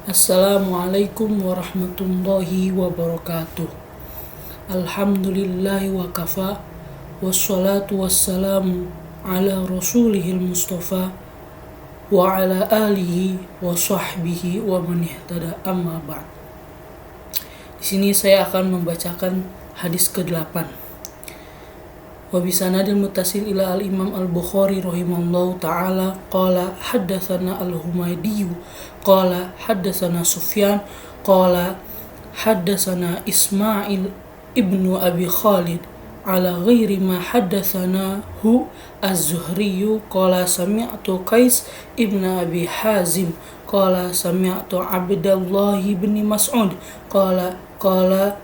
Assalamualaikum warahmatullahi wabarakatuh. Alhamdulillahi wa kafa. Wassalatu wassalamu ala rasulihil mustafa wa ala alihi wa sahbihi wa man ihtada amma ba'd. Di sini saya akan membacakan hadis ke-8. Wa bisanadil muttasil ila al-Imam al-Bukhari rahimahullahu ta'ala qala haddatsana al-Humaydi qala haddatsana Sufyan qala haddatsana Ismail ibnu Abi Khalid ala ghairi ma haddatsana az-Zuhri qala sami'tu Qais ibnu Abi Hazim qala sami'tu Abdullah bin Mas'ud qala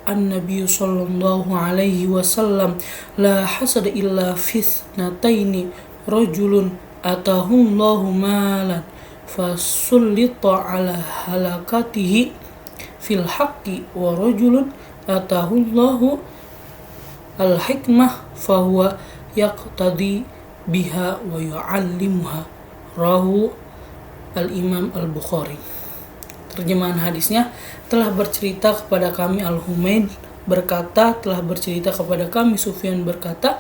an-nabiy sallallahu alaihi wasallam la hasada illa fitnataini rajulun atahullahu malan fasullita ala halakatihi fil haqqi wa rajulun atahullahu al-hikmah fahuwa yaqtadi biha wa yu'allimuha. Rahu al-Imam al-Bukhari. Terjemahan hadisnya, telah bercerita kepada kami Al-Humaid berkata, telah bercerita kepada kami Sufyan berkata,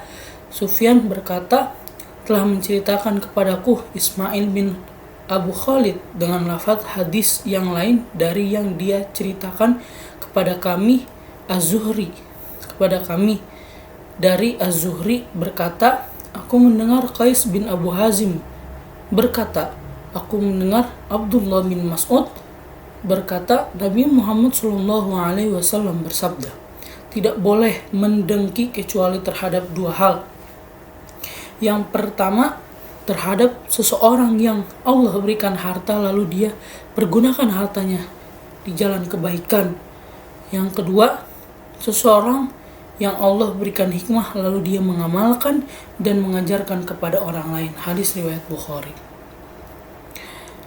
telah menceritakan kepadaku Ismail bin Abu Khalid dengan lafaz hadis yang lain dari yang dia ceritakan kepada kami Az-Zuhri. Kepada kami dari Az-Zuhri berkata, aku mendengar Qais bin Abu Hazim berkata, aku mendengar Abdullah bin Mas'ud berkata, Nabi Muhammad SAW bersabda, tidak boleh mendengki kecuali terhadap dua hal. Yang pertama, terhadap seseorang yang Allah berikan harta lalu dia pergunakan hartanya di jalan kebaikan. Yang kedua, seseorang yang Allah berikan hikmah lalu dia mengamalkan dan mengajarkan kepada orang lain. Hadis riwayat Bukhari.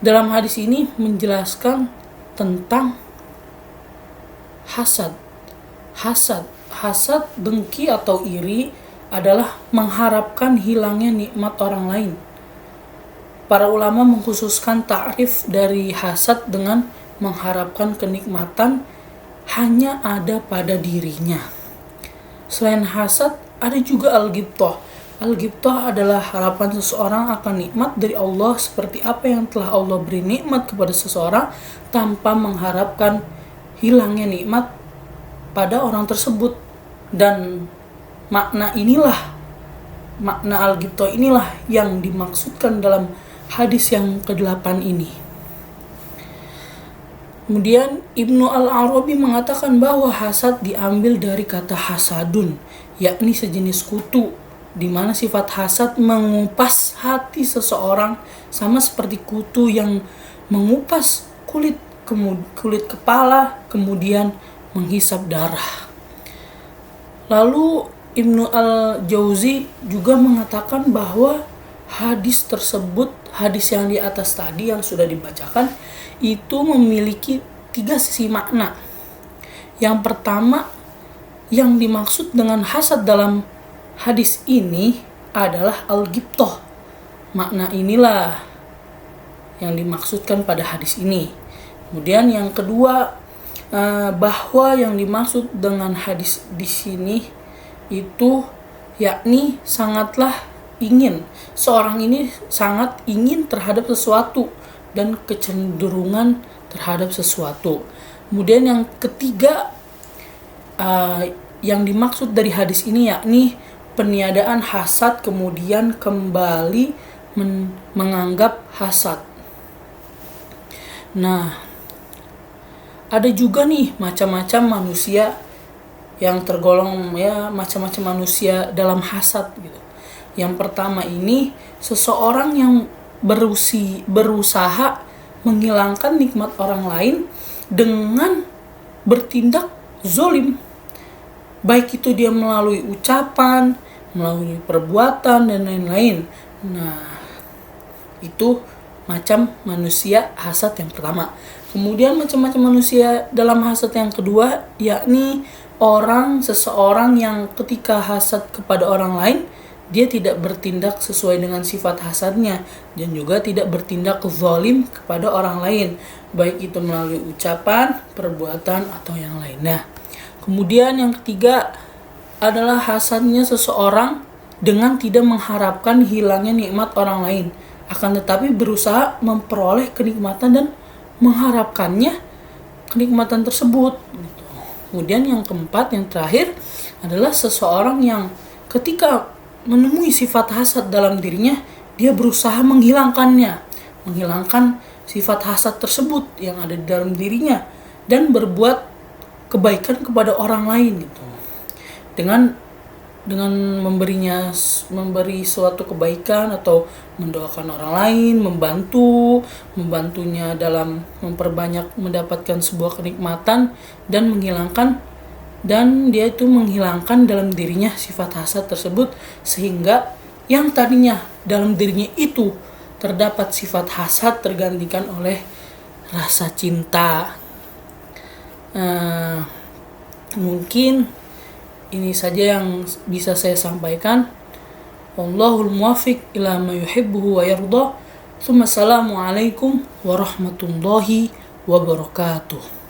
Dalam hadis ini menjelaskan tentang hasad, dengki atau iri adalah mengharapkan hilangnya nikmat orang lain. Para ulama mengkhususkan ta'rif dari hasad dengan mengharapkan kenikmatan hanya ada pada dirinya. Selain hasad, ada juga al-ghibthah. Al-ghibthah adalah harapan seseorang akan nikmat dari Allah seperti apa yang telah Allah beri nikmat kepada seseorang tanpa mengharapkan hilangnya nikmat pada orang tersebut. Dan makna al-ghibthah inilah yang dimaksudkan dalam hadis yang ke-8 ini. Kemudian Ibnu Al-Arabi mengatakan bahwa hasad diambil dari kata hasadun, yakni sejenis kutu, di mana sifat hasad mengupas hati seseorang sama seperti kutu yang mengupas kulit kepala kemudian menghisap darah. Lalu Ibnu Al-Jauzi juga mengatakan bahwa hadis tersebut, hadis yang di atas tadi yang sudah dibacakan, itu memiliki 3 sisi makna. Yang pertama, yang dimaksud dengan hasad dalam hadis ini adalah al-ghibthah. Makna inilah yang dimaksudkan pada hadis ini. Kemudian yang kedua, bahwa yang dimaksud dengan hadis di sini itu yakni seorang ini sangat ingin terhadap sesuatu dan kecenderungan terhadap sesuatu. Kemudian yang ketiga, yang dimaksud dari hadis ini yakni peniadaan hasad kemudian kembali menganggap hasad. Nah, ada juga nih macam-macam manusia yang tergolong macam-macam manusia dalam hasad gitu. Yang pertama ini seseorang yang berusaha menghilangkan nikmat orang lain dengan bertindak zolim, baik itu dia melalui ucapan, melalui perbuatan dan lain-lain. Nah, itu macam manusia hasad yang pertama. Kemudian macam-macam manusia dalam hasad yang kedua, yakni seseorang yang ketika hasad kepada orang lain, dia tidak bertindak sesuai dengan sifat hasadnya dan juga tidak bertindak zalim kepada orang lain, baik itu melalui ucapan, perbuatan, atau yang lainnya. Kemudian yang ketiga adalah hasadnya seseorang dengan tidak mengharapkan hilangnya nikmat orang lain, akan tetapi berusaha memperoleh kenikmatan dan mengharapkannya kenikmatan tersebut. Kemudian yang keempat, yang terakhir adalah seseorang yang ketika menemui sifat hasad dalam dirinya, dia berusaha menghilangkannya, menghilangkan sifat hasad tersebut yang ada di dalam dirinya dan berbuat kebaikan kepada orang lain gitu. Dengan memberi suatu kebaikan atau mendoakan orang lain, membantunya dalam memperbanyak mendapatkan sebuah kenikmatan dan dia itu menghilangkan dalam dirinya sifat hasad tersebut, sehingga yang tadinya dalam dirinya itu terdapat sifat hasad tergantikan oleh rasa cinta. Mungkin ini saja yang bisa saya sampaikan. Wallahul muwaffiq ila ma yuhibbu wa yarda. Assalamualaikum warahmatullahi wabarakatuh.